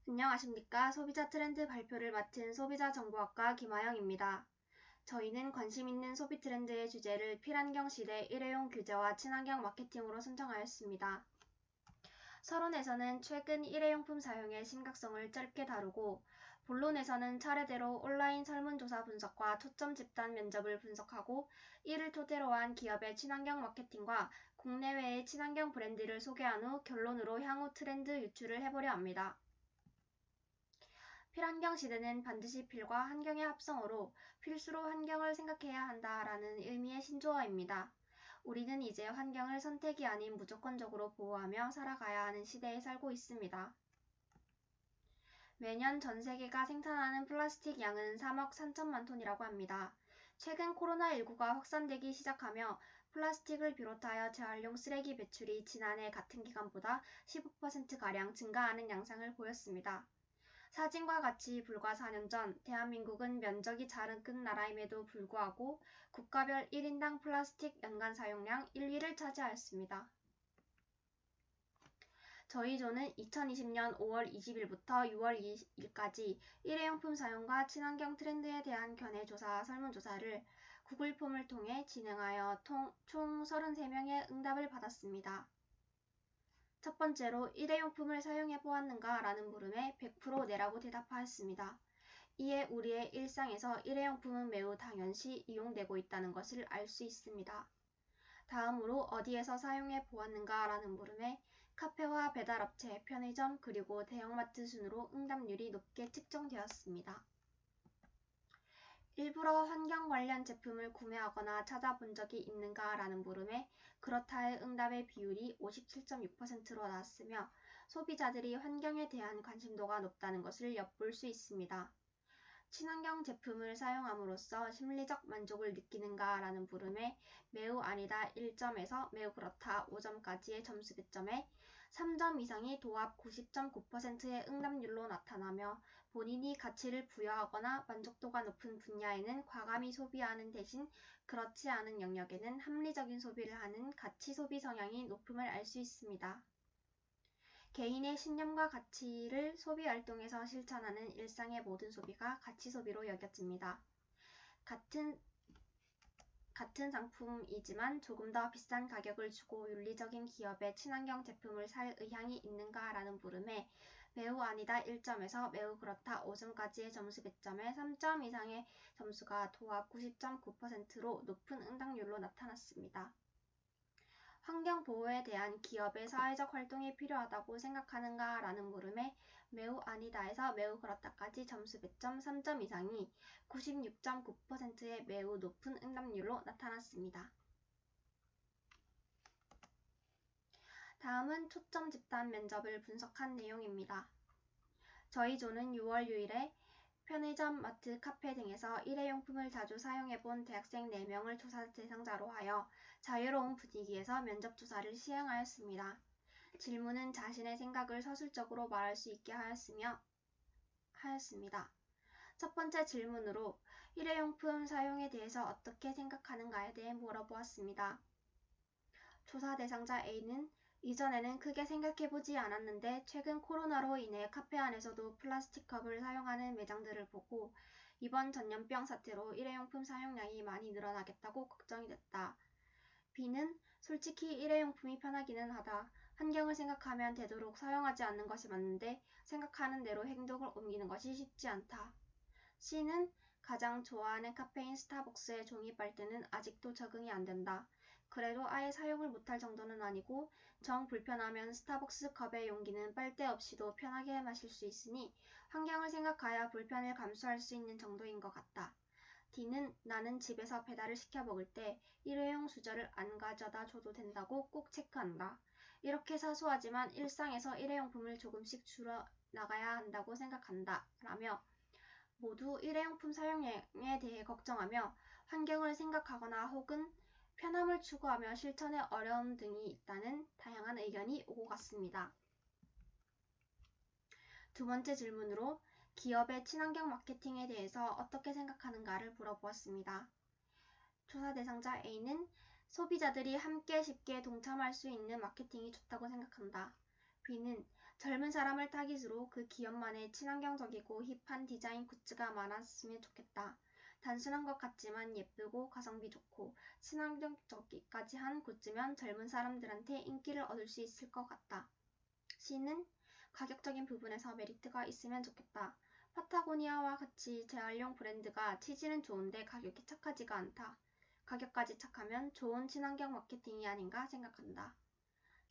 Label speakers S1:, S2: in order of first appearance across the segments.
S1: 안녕하십니까. 소비자 트렌드 발표를 맡은 소비자정보학과 김아영입니다. 저희는 관심 있는 소비 트렌드의 주제를 필환경 시대 일회용 규제와 친환경 마케팅으로 선정하였습니다. 서론에서는 최근 일회용품 사용의 심각성을 짧게 다루고, 본론에서는 차례대로 온라인 설문조사 분석과 초점 집단 면접을 분석하고, 이를 토대로 한 기업의 친환경 마케팅과 국내외의 친환경 브랜드를 소개한 후 결론으로 향후 트렌드 유추를 해보려 합니다. 필환경 시대는 반드시 필과 환경의 합성어로 필수로 환경을 생각해야 한다라는 의미의 신조어입니다. 우리는 이제 환경을 선택이 아닌 무조건적으로 보호하며 살아가야 하는 시대에 살고 있습니다. 매년 전 세계가 생산하는 플라스틱 양은 3억 3천만 톤이라고 합니다. 최근 코로나19가 확산되기 시작하며 플라스틱을 비롯하여 재활용 쓰레기 배출이 지난해 같은 기간보다 15%가량 증가하는 양상을 보였습니다. 사진과 같이 불과 4년 전 대한민국은 면적이 작은 나라임에도 불구하고 국가별 1인당 플라스틱 연간 사용량 1위를 차지하였습니다. 저희 조는 2020년 5월 20일부터 6월 2일까지 일회용품 사용과 친환경 트렌드에 대한 견해 조사 설문조사를 구글 폼을 통해 진행하여 총 33명의 응답을 받았습니다. 첫 번째로 일회용품을 사용해 보았는가 라는 물음에 100% 네라고 대답하였습니다. 이에 우리의 일상에서 일회용품은 매우 당연시 이용되고 있다는 것을 알 수 있습니다. 다음으로 어디에서 사용해 보았는가 라는 물음에 카페와 배달업체, 편의점 그리고 대형마트 순으로 응답률이 높게 측정되었습니다. 일부러 환경 관련 제품을 구매하거나 찾아본 적이 있는가 라는 물음에 그렇다의 응답의 비율이 57.6%로 나왔으며 소비자들이 환경에 대한 관심도가 높다는 것을 엿볼 수 있습니다. 친환경 제품을 사용함으로써 심리적 만족을 느끼는가 라는 물음에 매우 아니다 1점에서 매우 그렇다 5점까지의 점수 배점에 3점 이상이 도합 90.9%의 응답률로 나타나며 본인이 가치를 부여하거나 만족도가 높은 분야에는 과감히 소비하는 대신 그렇지 않은 영역에는 합리적인 소비를 하는 가치 소비 성향이 높음을 알 수 있습니다. 개인의 신념과 가치를 소비 활동에서 실천하는 일상의 모든 소비가 가치 소비로 여겨집니다. 같은 상품이지만 조금 더 비싼 가격을 주고 윤리적인 기업의 친환경 제품을 살 의향이 있는가 라는 물음에 매우 아니다 1점에서 매우 그렇다 5점까지의 점수 배점에 3점 이상의 점수가 도합 90.9%로 높은 응답률로 나타났습니다. 환경보호에 대한 기업의 사회적 활동이 필요하다고 생각하는가 라는 물음에 매우 아니다에서 매우 그렇다까지 점수 배점 3점 이상이 96.9%의 매우 높은 응답률로 나타났습니다. 다음은 초점 집단 면접을 분석한 내용입니다. 저희 조는 6월 6일에 편의점, 마트, 카페 등에서 일회용품을 자주 사용해본 대학생 4명을 조사 대상자로 하여 자유로운 분위기에서 면접 조사를 시행하였습니다. 질문은 자신의 생각을 서술적으로 말할 수 있게 하였습니다. 첫 번째 질문으로 일회용품 사용에 대해서 어떻게 생각하는가에 대해 물어보았습니다. 조사 대상자 A는 이전에는 크게 생각해보지 않았는데 최근 코로나로 인해 카페 안에서도 플라스틱 컵을 사용하는 매장들을 보고 이번 전염병 사태로 일회용품 사용량이 많이 늘어나겠다고 걱정이 됐다. B는 솔직히 일회용품이 편하기는 하다. 환경을 생각하면 되도록 사용하지 않는 것이 맞는데 생각하는 대로 행동을 옮기는 것이 쉽지 않다. C는 가장 좋아하는 카페인 스타벅스의 종이 빨대는 아직도 적응이 안 된다. 그래도 아예 사용을 못할 정도는 아니고 정 불편하면 스타벅스 컵의 용기는 빨대 없이도 편하게 마실 수 있으니 환경을 생각하여 불편을 감수할 수 있는 정도인 것 같다. D는 나는 집에서 배달을 시켜 먹을 때 일회용 수저를 안 가져다 줘도 된다고 꼭 체크한다. 이렇게 사소하지만 일상에서 일회용품을 조금씩 줄여 나가야 한다고 생각한다. 라며 모두 일회용품 사용량에 대해 걱정하며 환경을 생각하거나 혹은 편함을 추구하며 실천에 어려움 등이 있다는 다양한 의견이 오고 갔습니다. 두 번째 질문으로 기업의 친환경 마케팅에 대해서 어떻게 생각하는가를 물어보았습니다. 조사 대상자 A는 소비자들이 함께 쉽게 동참할 수 있는 마케팅이 좋다고 생각한다. B는 젊은 사람을 타깃으로 그 기업만의 친환경적이고 힙한 디자인 굿즈가 많았으면 좋겠다. 단순한 것 같지만 예쁘고 가성비 좋고 친환경적이까지 한 굿즈면 젊은 사람들한테 인기를 얻을 수 있을 것 같다. C는 가격적인 부분에서 메리트가 있으면 좋겠다. 파타고니아와 같이 재활용 브랜드가 취지는 좋은데 가격이 착하지가 않다. 가격까지 착하면 좋은 친환경 마케팅이 아닌가 생각한다.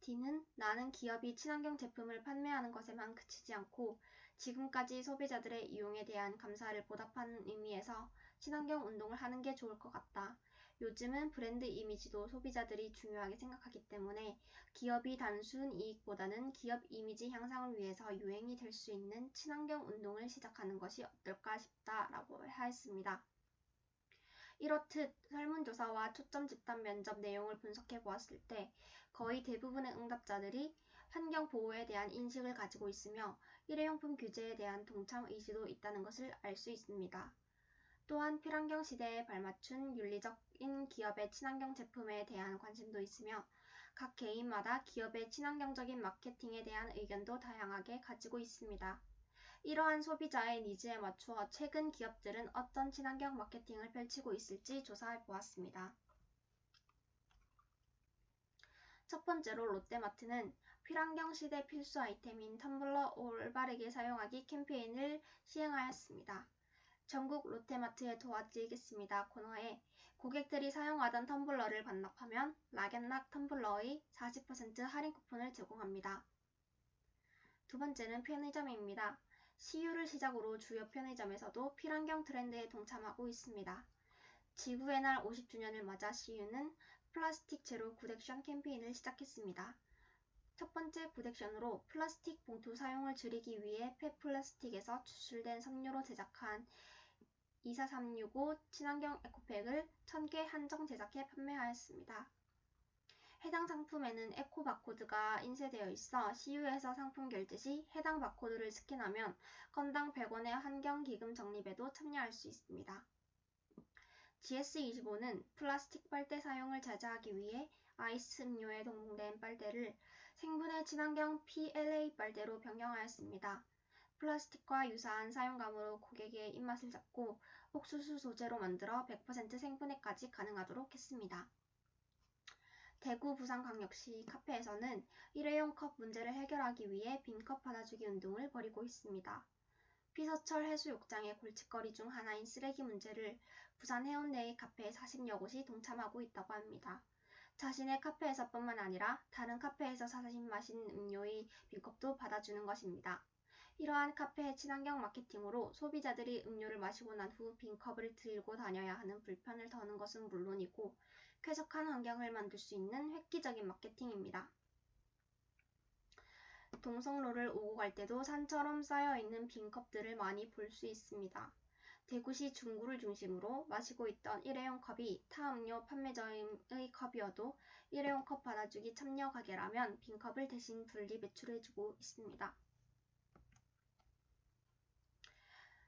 S1: D는 나는 기업이 친환경 제품을 판매하는 것에만 그치지 않고 지금까지 소비자들의 이용에 대한 감사를 보답하는 의미에서 친환경 운동을 하는 게 좋을 것 같다. 요즘은 브랜드 이미지도 소비자들이 중요하게 생각하기 때문에 기업이 단순 이익보다는 기업 이미지 향상을 위해서 유행이 될 수 있는 친환경 운동을 시작하는 것이 어떨까 싶다라고 하였습니다. 이렇듯 설문조사와 초점 집단 면접 내용을 분석해 보았을 때 거의 대부분의 응답자들이 환경 보호에 대한 인식을 가지고 있으며 일회용품 규제에 대한 동참 의지도 있다는 것을 알 수 있습니다. 또한 필환경 시대에 발맞춘 윤리적인 기업의 친환경 제품에 대한 관심도 있으며 각 개인마다 기업의 친환경적인 마케팅에 대한 의견도 다양하게 가지고 있습니다. 이러한 소비자의 니즈에 맞추어 최근 기업들은 어떤 친환경 마케팅을 펼치고 있을지 조사해 보았습니다. 첫 번째로 롯데마트는 필환경 시대 필수 아이템인 텀블러 올바르게 사용하기 캠페인을 시행하였습니다. 전국 롯데마트에 도와드리겠습니다 코너에 고객들이 사용하던 텀블러를 반납하면 락앤락 텀블러의 40% 할인 쿠폰을 제공합니다. 두 번째는 편의점입니다. CU를 시작으로 주요 편의점에서도 필환경 트렌드에 동참하고 있습니다. 지구의 날 50주년을 맞아 CU는 플라스틱 제로 굿액션 캠페인을 시작했습니다. 첫 번째 굿액션으로 플라스틱 봉투 사용을 줄이기 위해 펫플라스틱에서 추출된 섬유로 제작한 24365 친환경 에코백을 1000개 한정 제작해 판매하였습니다. 해당 상품에는 에코 바코드가 인쇄되어 있어 CU에서 상품 결제 시 해당 바코드를 스캔하면 건당 100원의 환경기금 적립에도 참여할 수 있습니다. GS25는 플라스틱 빨대 사용을 자제하기 위해 아이스 음료에 동봉된 빨대를 생분해 친환경 PLA 빨대로 변경하였습니다. 플라스틱과 유사한 사용감으로 고객의 입맛을 잡고 옥수수 소재로 만들어 100% 생분해까지 가능하도록 했습니다. 대구 부산광역시 카페에서는 일회용 컵 문제를 해결하기 위해 빈컵 받아주기 운동을 벌이고 있습니다. 피서철 해수욕장의 골칫거리 중 하나인 쓰레기 문제를 부산 해운대의 카페 40여 곳이 동참하고 있다고 합니다. 자신의 카페에서뿐만 아니라 다른 카페에서 사신 마신 음료의 빈컵도 받아주는 것입니다. 이러한 카페의 친환경 마케팅으로 소비자들이 음료를 마시고 난 후 빈컵을 들고 다녀야 하는 불편을 더는 것은 물론이고 쾌적한 환경을 만들 수 있는 획기적인 마케팅입니다. 동성로를 오고 갈 때도 산처럼 쌓여있는 빈컵들을 많이 볼 수 있습니다. 대구시 중구를 중심으로 마시고 있던 일회용 컵이 타 음료 판매점의 컵이어도 일회용 컵 받아주기 참여 가게라면 빈컵을 대신 분리 배출해주고 있습니다.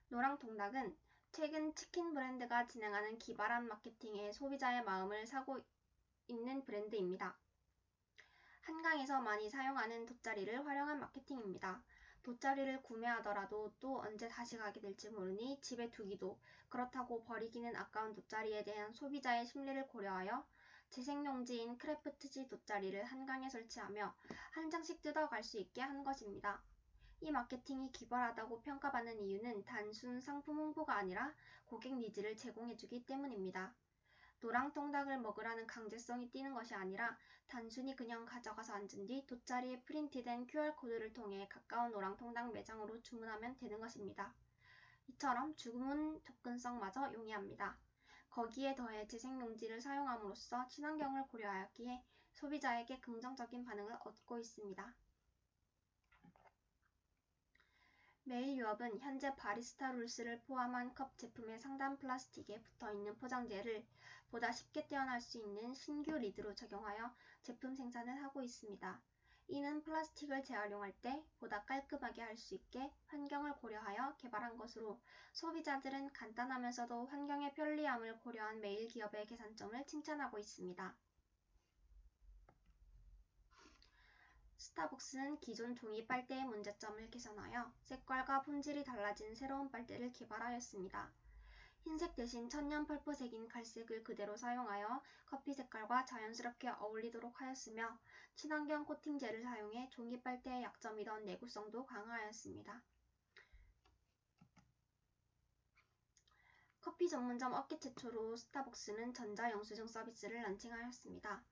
S1: 노랑통닭은 최근 치킨 브랜드가 진행하는 기발한 마케팅에 소비자의 마음을 사고 있는 브랜드입니다. 한강에서 많이 사용하는 돗자리를 활용한 마케팅입니다. 돗자리를 구매하더라도 또 언제 다시 가게 될지 모르니 집에 두기도 그렇다고 버리기는 아까운 돗자리에 대한 소비자의 심리를 고려하여 재생용지인 크래프트지 돗자리를 한강에 설치하며 한 장씩 뜯어갈 수 있게 한 것입니다. 이 마케팅이 기발하다고 평가받는 이유는 단순 상품 홍보가 아니라 고객 니즈를 제공해주기 때문입니다. 노랑통닭을 먹으라는 강제성이 띄는 것이 아니라 단순히 그냥 가져가서 앉은 뒤 돗자리에 프린트된 QR코드를 통해 가까운 노랑통닭 매장으로 주문하면 되는 것입니다. 이처럼 주문 접근성마저 용이합니다. 거기에 더해 재생용지를 사용함으로써 친환경을 고려하였기에 소비자에게 긍정적인 반응을 얻고 있습니다. 메일유업은 현재 바리스타 룰스를 포함한 컵 제품의 상단 플라스틱에 붙어있는 포장재를 보다 쉽게 떼어낼 수 있는 신규 리드로 적용하여 제품 생산을 하고 있습니다. 이는 플라스틱을 재활용할 때 보다 깔끔하게 할 수 있게 환경을 고려하여 개발한 것으로 소비자들은 간단하면서도 환경의 편리함을 고려한 메일 기업의 개선점을 칭찬하고 있습니다. 스타벅스는 기존 종이 빨대의 문제점을 개선하여 색깔과 품질이 달라진 새로운 빨대를 개발하였습니다. 흰색 대신 천연 펄프색인 갈색을 그대로 사용하여 커피 색깔과 자연스럽게 어울리도록 하였으며 친환경 코팅제를 사용해 종이 빨대의 약점이던 내구성도 강화하였습니다. 커피 전문점 업계 최초로 스타벅스는 전자영수증 서비스를 런칭하였습니다.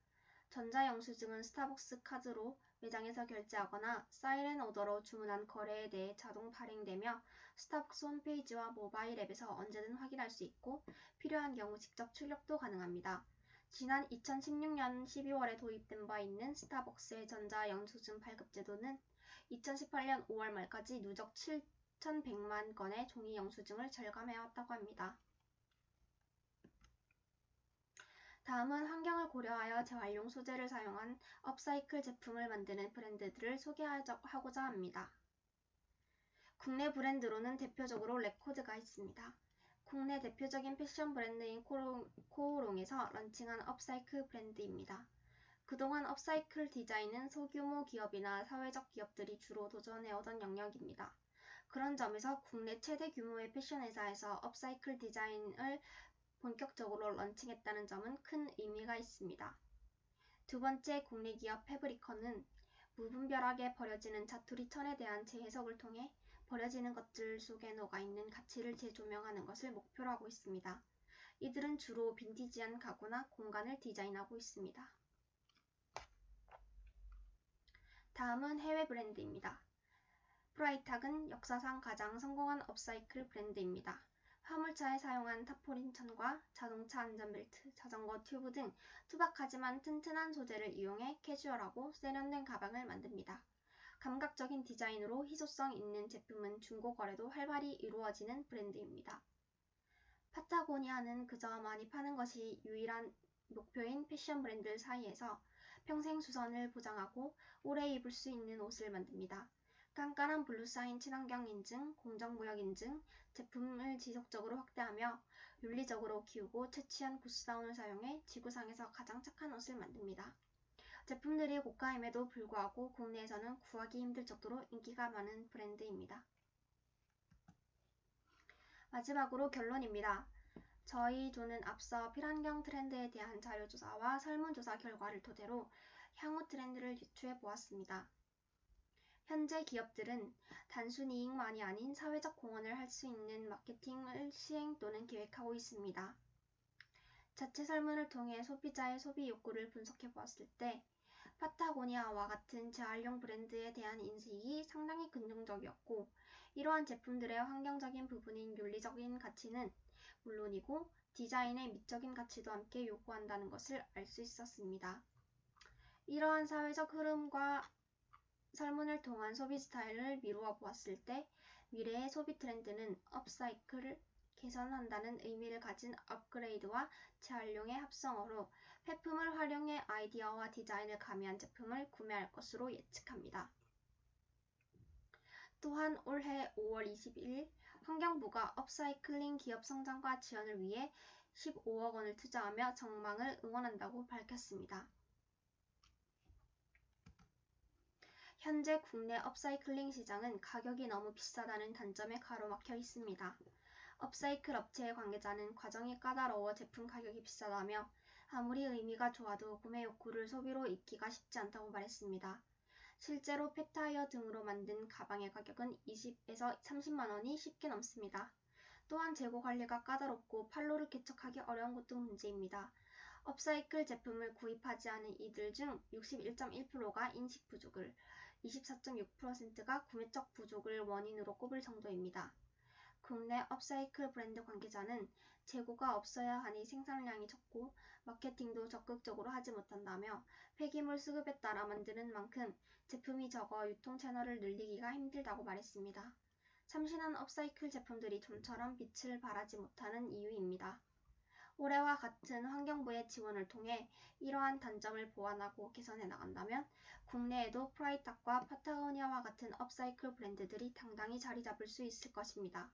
S1: 전자영수증은 스타벅스 카드로 매장에서 결제하거나 사이렌 오더로 주문한 거래에 대해 자동 발행되며 스타벅스 홈페이지와 모바일 앱에서 언제든 확인할 수 있고 필요한 경우 직접 출력도 가능합니다. 지난 2016년 12월에 도입된 바 있는 스타벅스의 전자영수증 발급 제도는 2018년 5월 말까지 누적 7,100만 건의 종이 영수증을 절감해왔다고 합니다. 다음은 환경을 고려하여 재활용 소재를 사용한 업사이클 제품을 만드는 브랜드들을 소개하고자 합니다. 국내 브랜드로는 대표적으로 레코드가 있습니다. 국내 대표적인 패션 브랜드인 코오롱에서 런칭한 업사이클 브랜드입니다. 그동안 업사이클 디자인은 소규모 기업이나 사회적 기업들이 주로 도전해오던 영역입니다. 그런 점에서 국내 최대 규모의 패션 회사에서 업사이클 디자인을 본격적으로 런칭했다는 점은 큰 의미가 있습니다. 두 번째, 국내 기업 패브리커는 무분별하게 버려지는 자투리 천에 대한 재해석을 통해 버려지는 것들 속에 녹아있는 가치를 재조명하는 것을 목표로 하고 있습니다. 이들은 주로 빈티지한 가구나 공간을 디자인하고 있습니다. 다음은 해외 브랜드입니다. 프라이탁은 역사상 가장 성공한 업사이클 브랜드입니다. 화물차에 사용한 타포린 천과 자동차 안전벨트, 자전거 튜브 등 투박하지만 튼튼한 소재를 이용해 캐주얼하고 세련된 가방을 만듭니다. 감각적인 디자인으로 희소성 있는 제품은 중고 거래도 활발히 이루어지는 브랜드입니다. 파타고니아는 그저 많이 파는 것이 유일한 목표인 패션 브랜드 사이에서 평생 수선을 보장하고 오래 입을 수 있는 옷을 만듭니다. 깐깐한 블루사인 친환경 인증, 공정무역 인증, 제품을 지속적으로 확대하며 윤리적으로 키우고 채취한 구스다운을 사용해 지구상에서 가장 착한 옷을 만듭니다. 제품들이 고가임에도 불구하고 국내에서는 구하기 힘들 정도로 인기가 많은 브랜드입니다. 마지막으로 결론입니다. 저희 조는 앞서 필환경 트렌드에 대한 자료조사와 설문조사 결과를 토대로 향후 트렌드를 유추해 보았습니다. 현재 기업들은 단순 이익만이 아닌 사회적 공헌을 할 수 있는 마케팅을 시행 또는 계획하고 있습니다. 자체 설문을 통해 소비자의 소비 욕구를 분석해 보았을 때 파타고니아와 같은 재활용 브랜드에 대한 인식이 상당히 긍정적이었고 이러한 제품들의 환경적인 부분인 윤리적인 가치는 물론이고 디자인의 미적인 가치도 함께 요구한다는 것을 알 수 있었습니다. 이러한 사회적 흐름과 설문을 통한 소비 스타일을 미루어 보았을 때 미래의 소비 트렌드는 업사이클을 개선한다는 의미를 가진 업그레이드와 재활용의 합성어로 폐품을 활용해 아이디어와 디자인을 가미한 제품을 구매할 것으로 예측합니다. 또한 올해 5월 22일 환경부가 업사이클링 기업 성장과 지원을 위해 15억 원을 투자하며 전망을 응원한다고 밝혔습니다. 현재 국내 업사이클링 시장은 가격이 너무 비싸다는 단점에 가로막혀 있습니다. 업사이클 업체의 관계자는 과정이 까다로워 제품 가격이 비싸다며 아무리 의미가 좋아도 구매 욕구를 소비로 잇기가 쉽지 않다고 말했습니다. 실제로 폐타이어 등으로 만든 가방의 가격은 20에서 30만 원이 쉽게 넘습니다. 또한 재고 관리가 까다롭고 판로를 개척하기 어려운 것도 문제입니다. 업사이클 제품을 구입하지 않은 이들 중 61.1%가 인식 부족을, 24.6%가 구매적 부족을 원인으로 꼽을 정도입니다. 국내 업사이클 브랜드 관계자는 재고가 없어야 하니 생산량이 적고 마케팅도 적극적으로 하지 못한다며 폐기물 수급에 따라 만드는 만큼 제품이 적어 유통 채널을 늘리기가 힘들다고 말했습니다. 참신한 업사이클 제품들이 좀처럼 빛을 발하지 못하는 이유입니다. 올해와 같은 환경부의 지원을 통해 이러한 단점을 보완하고 개선해 나간다면 국내에도 프라이탁과 파타고니아와 같은 업사이클 브랜드들이 당당히 자리 잡을 수 있을 것입니다.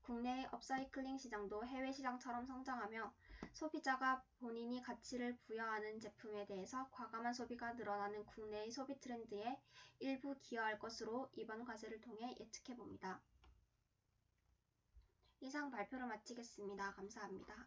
S1: 국내의 업사이클링 시장도 해외 시장처럼 성장하며 소비자가 본인이 가치를 부여하는 제품에 대해서 과감한 소비가 늘어나는 국내의 소비 트렌드에 일부 기여할 것으로 이번 과제를 통해 예측해봅니다. 이상 발표를 마치겠습니다. 감사합니다.